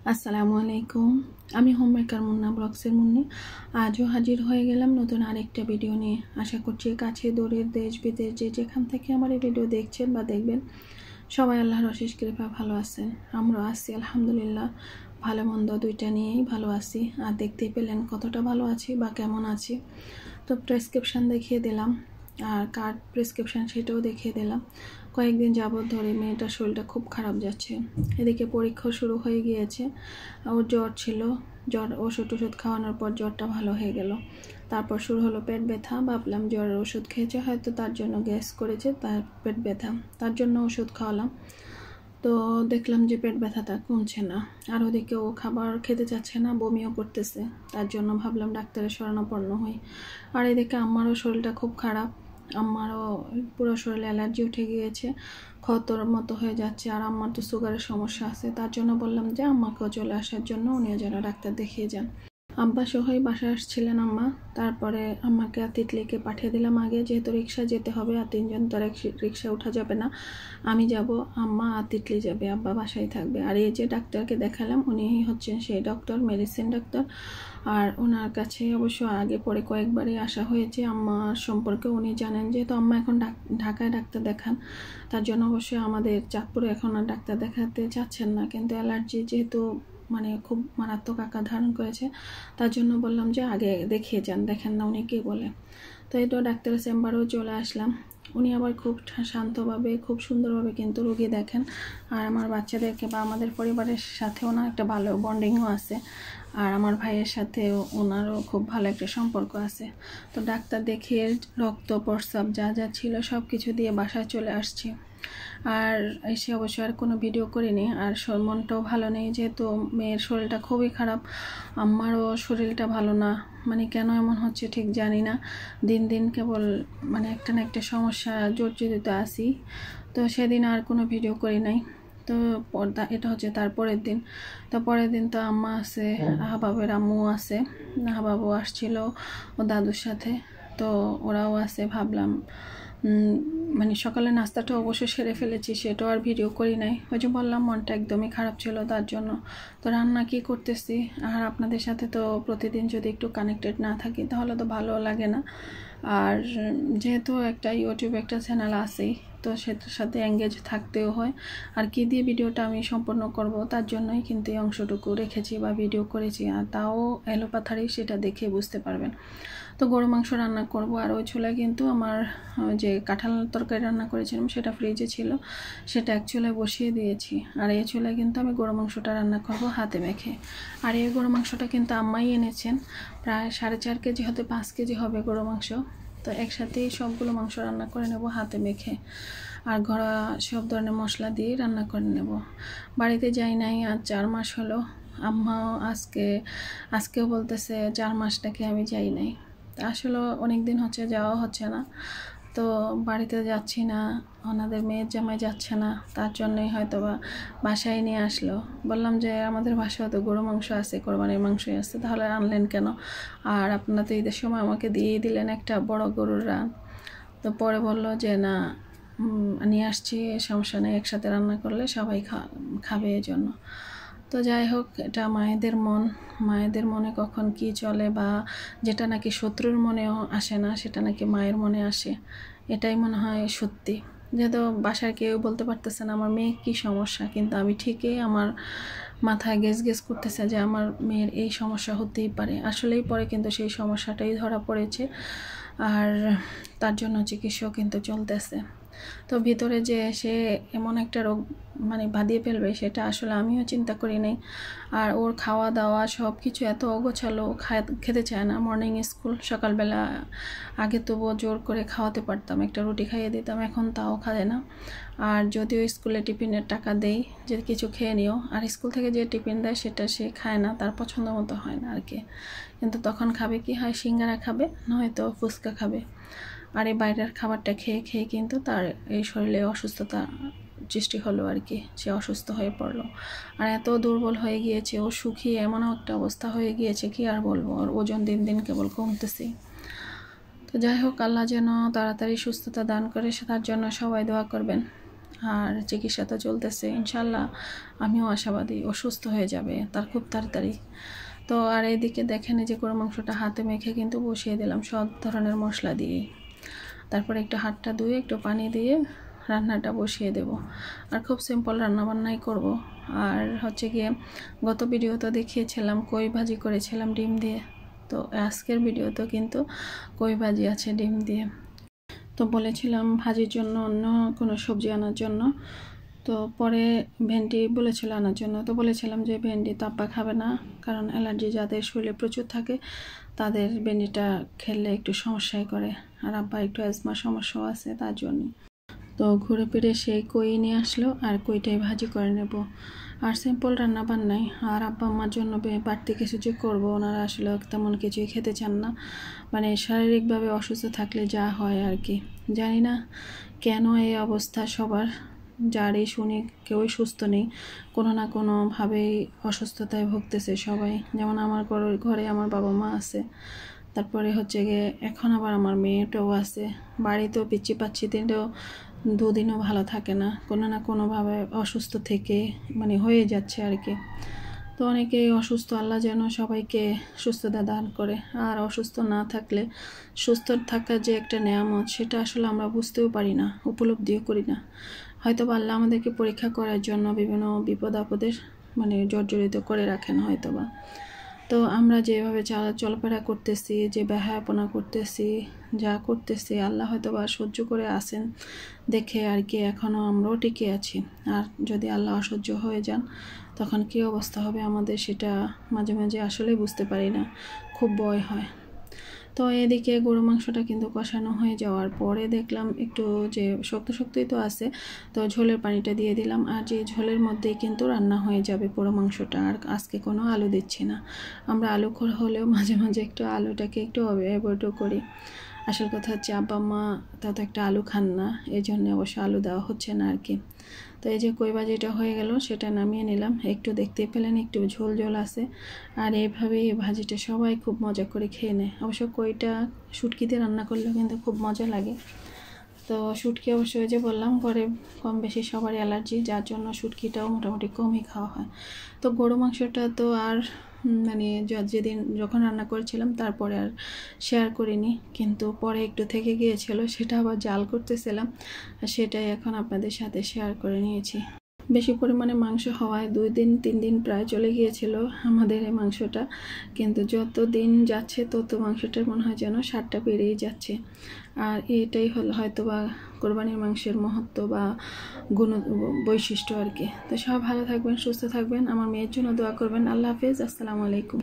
আসসালামু আলাইকুম। আমি হোমমেকার মুন্না ব্লগসের মুন্নি। আজও হাজির হয়ে গেলাম নতুন আরেকটা ভিডিও নিয়ে। আশা করছি কাছে দূরের দেশ বিদেশ যেখান থেকে আমার এই ভিডিও দেখছেন বা দেখবেন সবাই আল্লাহর অশেষ কৃপায় ভালো আছেন। আমরা আছি আলহামদুলিল্লাহ, ভালো মন্দ দুইটা নিয়েই ভালো আছি। আর দেখতেই পেলেন কতটা ভালো আছি বা কেমন আছি। তো প্রেসক্রিপশান দেখিয়ে দিলাম, আর কার্ড প্রেসক্রিপশান সেটাও দেখিয়ে দিলাম। কয়েকদিন যাবত ধরে মেয়েটার শরীরটা খুব খারাপ যাচ্ছে। এদিকে পরীক্ষা শুরু হয়ে গিয়েছে। ওর জ্বর ছিল, জ্বর ওষুধ খাওয়ানোর পর জ্বরটা ভালো হয়ে গেল। তারপর শুরু হলো পেট ব্যথা। ভাবলাম জ্বরের ওষুধ খেয়েছে, হয়তো তার জন্য গ্যাস করেছে, তার পেট ব্যথা, তার জন্য ওষুধ খাওয়ালাম। তো দেখলাম যে পেট ব্যথাটা কমছে না, আর ওদিকে ও খাবার খেতে চাচ্ছে না, বমিও করতেছে। তার জন্য ভাবলাম ডাক্তারের শরণাপন্ন হই। আর এদিকে আমারও শরীরটা খুব খারাপ, আমারও পুরো শরীরে অ্যালার্জি উঠে গিয়েছে, ক্ষতর মতো হয়ে যাচ্ছে। আর আমার তো সুগারের সমস্যা আছে, তার জন্য বললাম যে আম্মাকেও চলে আসার জন্য, উনিও যেন ডাক্তার দেখিয়ে যান। আব্বা সহই বাসায় আসছিলেন আম্মা। তারপরে আম্মাকে আর তিতলিকে পাঠিয়ে দিলাম আগে, যেহেতু রিক্সা যেতে হবে আর তিনজন তো রিক্সা উঠা যাবে না। আমি যাব, আম্মা আর তিতলি যাবে, আব্বা বাসায় থাকবে। আর এই যে ডাক্তারকে দেখালাম, উনি হচ্ছেন সেই ডক্টর, মেডিসিন ডক্টর। আর ওনার কাছে অবশ্য আগে পরে কয়েকবারই আসা হয়েছে আম্মার সম্পর্কে। উনি জানেন যেহেতু আম্মা এখন ঢাকায় ডাক্তার দেখান, তার জন্য অবশ্যই আমাদের চাঁদপুরে এখন আর ডাক্তার দেখাতে চাচ্ছেন না। কিন্তু অ্যালার্জি যেহেতু খুব মারাত্মক আকার ধারণ করেছে, তার জন্য বললাম যে আগে দেখিয়ে যান, দেখেন না উনি কী বলে। তো এই তো ডাক্তারের চেম্বারেও চলে আসলাম। উনি আবার খুব শান্তভাবে, খুব সুন্দরভাবে কিন্তু রোগী দেখেন। আর আমার বাচ্চাদেরকে বা আমাদের পরিবারের সাথে ওনার একটা ভালো বন্ডিংও আছে। আর আমার ভাইয়ের সাথে ওনারও খুব ভালো একটা সম্পর্ক আছে। তো ডাক্তার দেখিয়ে রক্ত প্রস্রাব যা যা ছিল সব কিছু দিয়ে বাসায় চলে আসছি। আর এসে অবশ্য আর কোনো ভিডিও করিনি। আর মনটাও ভালো নেই, যেহেতু মেয়ের শরীরটা খুবই খারাপ, আমারও শরীরটা ভালো না। কেন এমন হচ্ছে ঠিক জানি না। দিন দিন কেবল একটা না একটা সমস্যা জর্জরিত আছি। তো সেদিন আর কোনো ভিডিও করি নাই। তো এটা হচ্ছে তার পরের দিন। তো পরের দিন তো আম্মা আছে, আহবাবের আম্মু আছে, আহবাবও আসছিল ও দাদুর সাথে। তো ওরাও আছে। ভাবলাম সকালে নাস্তাটা অবশ্য সেরে ফেলেছি, সেটাও আর ভিডিও করি নাই। ওই যে বললাম মনটা একদমই খারাপ ছিল তার জন্য। তো রান্না কি করতেছি, আর আপনাদের সাথে তো প্রতিদিন যদি একটু কানেক্টেড না থাকি তাহলে তো ভালো লাগে না। আর যেহেতু একটা ইউটিউব একটা চ্যানেল আছেই, তো সেটার সাথে এঙ্গেজ থাকতেও হয়। আর কি দিয়ে ভিডিওটা আমি সম্পন্ন করব, তার জন্যই কিন্তু এই অংশটুকু রেখেছি বা ভিডিও করেছি। আর তাও এলোপাথারি, সেটা দেখে বুঝতে পারবেন। তো গরু মাংস রান্না করব। আর ওই চুলায় কিন্তু আমার যে কাঁঠাল তরকারি রান্না করেছিলাম সেটা ফ্রিজে ছিল, সেটা এক চুলায় বসিয়ে দিয়েছি। আর এই চুলায় কিন্তু আমি গরু মাংসটা রান্না করব হাতে মেখে। আর এই গরু মাংসটা কিন্তু আম্মাই এনেছেন, প্রায় 4.5 কেজি হতে 5 কেজি হবে গরু মাংস। তো একসাথেই সবগুলো মাংস রান্না করে নেব হাতে মেখে। আর ঘরোয়া সব ধরনের মশলা দিয়ে রান্না করে নেব। বাড়িতে যাই নাই আজ 4 মাস হলো। আম্মাও আজকেও বলতেছে 4 মাস নাকি আমি যাই নাই। আসলে অনেক দিন হচ্ছে, যাওয়া হচ্ছে না। তো বাড়িতে যাচ্ছি না, ওনাদের মেয়ের জামাই যাচ্ছে না, তার জন্যই হয়তো বা বাসায় নিয়ে আসলো। বললাম যে আমাদের বাসায় তো গরু মাংস আছে, কোরবানির মাংসই আছে, তাহলে আনলেন কেন? আর আপনারা তো ঈদের সময় আমাকে দিয়েই দিলেন একটা বড় গরুর রান। তো পরে বললো যে না, নিয়ে আসছি, সমস্যা নেই, একসাথে রান্না করলে সবাই খাবে এই জন্য। তো যাই হোক, এটা মায়েদের মন, মায়েদের মনে কখন কি চলে, বা যেটা নাকি শত্রুর মনেও আসে না সেটা নাকি মায়ের মনে আসে, এটাই মনে হয় সত্যি। যেহেতু বাসায় কেউ বলতে পারতেছে না আমার মেয়ে কী সমস্যা, কিন্তু আমি ঠিকই আমার মাথায় গেস করতেছে যে আমার মেয়ের এই সমস্যা হতেই পারে। আসলেই পরে কিন্তু সেই সমস্যাটাই ধরা পড়েছে, আর তার জন্য চিকিৎসাও কিন্তু চলতেছে। তো ভিতরে যে সে এমন একটা রোগ বাঁধিয়ে ফেলবে, সেটা আসলে আমিও চিন্তা করি নাই। আর ওর খাওয়া দাওয়া সব কিছু এত অগোছালো, খেতে চায় না। মর্নিং স্কুল, সকালবেলা আগে তবুও জোর করে খাওয়াতে পারতাম, একটা রুটি খাইয়ে দিতাম, এখন তাও খায় না। আর যদিও স্কুলে টিফিনের টাকা দেই যে কিছু খেয়ে নিও, আর স্কুল থেকে যে টিফিন দেয় সেটা সে খায় না, তার পছন্দ মতো হয় না আর কি। কিন্তু তখন খাবে কি হয়, সিঙ্গারা খাবে, নয়তো ফুচকা খাবে। আর এই বাইরের খাবারটা খেয়ে খেয়ে কিন্তু তার এই শরীরে অসুস্থতা সৃষ্টি হলো আর কি, সে অসুস্থ হয়ে পড়লো। আর এত দুর্বল হয়ে গিয়েছে, ও শুকিয়ে এমন একটা অবস্থা হয়ে গিয়েছে, কি আর বলবো, ওর ওজন দিন দিন কেবল কমতেছে। তো যাই হোক, আল্লাহ যেন তাড়াতাড়ি সুস্থতা দান করে, তার জন্য সবাই দোয়া করবেন। আর চিকিৎসা তো চলতেছে, ইনশাল্লাহ আমিও আশাবাদী ও সুস্থ হয়ে যাবে তার খুব তাড়াতাড়ি। তো আর এইদিকে দেখেন যে গরু মাংসটা হাতে মেখে কিন্তু বসিয়ে দিলাম সব ধরনের মশলা দিয়ে। তারপরে একটু হাতটা ধুয়ে একটু পানি দিয়ে রান্নাটা বসিয়ে দেব। আর খুব সিম্পল রান্নাবান্নাই করব। আর হচ্ছে গিয়ে গত ভিডিওতে দেখিয়েছিলাম কই ভাজি করেছিলাম ডিম দিয়ে, তো আজকের ভিডিওতে কিন্তু কই ভাজি আছে ডিম দিয়ে। তো বলেছিলাম ভাজির জন্য অন্য কোনো সবজি আনার জন্য, তো পরে ভেন্ডি বলেছিল আনার জন্য। তো বলেছিলাম যে ভেন্ডি তো আব্বা খাবে না, কারণ অ্যালার্জি যাদের শরীরে প্রচুর থাকে তাদের ভেন্ডিটা খেলে একটু সমস্যাই করে, আর আব্বা একটু অ্যাজমার সমস্যাও আছে তার জন্য। তো ঘুরে ফিরে সেই কই নিয়ে আসলো আর কইটাই ভাজি করে নেব। আর সিম্পল রান্না বান্নাই। আর আব্বা আম্মার জন্য বাড়তি কিছু যে করবো, ওনারা আসলে তেমন কিছুই খেতে চান না, মানে শারীরিকভাবে অসুস্থ থাকলে যা হয় আর কি। জানি না কেন এই অবস্থা সবার, যারই শুনি কেউই সুস্থ নেই, কোনো না কোনোভাবেই অসুস্থতায় ভুগতেছে সবাই। যেমন আমার ঘরে আমার বাবা মা আছে, তারপরে হচ্ছে গিয়ে এখন আবার আমার মেয়েটাও আছে, বাড়িতেও পিচ্ছি পাচ্ছি তিনটেও দুদিনও ভালো থাকে না, কোনো না কোনোভাবে অসুস্থ থেকে মানে হয়ে যাচ্ছে আর কি। তো অনেকেই অসুস্থ, আল্লাহ যেন সবাইকে সুস্থতা দান করে। আর অসুস্থ না থাকলে সুস্থ থাকার যে একটা নেয়ামত, সেটা আসলে আমরা বুঝতেও পারি না, উপলব্ধিও করি না। হয়তো বা আল্লাহ আমাদেরকে পরীক্ষা করার জন্য বিভিন্ন বিপদ আপদের মানে জর্জরিত করে রাখেন হয়তো বা। তো আমরা যেভাবে চলাফেরা করতেছি, যে বেহায়াপনা করতেছি, যা করতেছি, আল্লাহ হয়তো বা সহ্য করে আসেন দেখে আর কি এখনও আমরাও টিকে আছি। আর যদি আল্লাহ অসহ্য হয়ে যান তখন কী অবস্থা হবে আমাদের, সেটা মাঝে মাঝে আসলেই বুঝতে পারি না, খুব ভয় হয়। তো এদিকে গরু মাংসটা কিন্তু কষানো হয়ে যাওয়ার পরে দেখলাম একটু যে শক্ত শক্তই তো আছে, তো ঝোলের পানিটা দিয়ে দিলাম। আর যে ঝোলের মধ্যেই কিন্তু রান্না হয়ে যাবে পুরো মাংসটা। আর আজকে কোনো আলু দিচ্ছি না, আমরা আলু হলেও মাঝে মাঝে একটু আলুটাকে একটু অ্যাভয়েডও করি। আসল কথা হচ্ছে আব্বা মা তত একটা আলু খান না, এই জন্য অবশ্য আলু দেওয়া হচ্ছে না আর কি। তো এই যে কই ভাজিটা হয়ে গেল, সেটা নামিয়ে নিলাম। একটু দেখতে পেলেন একটু ঝোল ঝোল আছে। আর এইভাবেই ভাজিটা সবাই খুব মজা করে খেয়ে নেয়। অবশ্য কইটা শুটকিতে রান্না করলেও কিন্তু খুব মজা লাগে। তো শুটকি অবশ্য যে বললাম ঘরে কম বেশি সবারই অ্যালার্জি, যার জন্য শুটকিটাও মোটামুটি কমই খাওয়া হয়। তো গরু মাংসটা তো আর মানে যেদিন যখন রান্না করেছিলাম তারপরে আর শেয়ার করিনি, কিন্তু পরে একটু থেকে গিয়েছিল, সেটা আবার জাল করতেছিলাম, সেটাই এখন আপনাদের সাথে শেয়ার করে নিয়েছি। বেশি পরিমাণে মাংস হওয়ায় 2 দিন 3 দিন প্রায় চলে গিয়েছিল আমাদের এই মাংসটা, কিন্তু যত দিন যাচ্ছে তত মাংসটার মনে হয় যেন স্বাদটা বেড়েই যাচ্ছে। আর এটাই হলো হয়তো বা কোরবানির মাংসের মহত্ব বা বৈশিষ্ট্য আর কি। তো সব ভালো থাকবেন, সুস্থ থাকবেন, আমার মেয়ের জন্য দোয়া করবেন। আল্লাহ হাফেজ, আসসালামু আলাইকুম।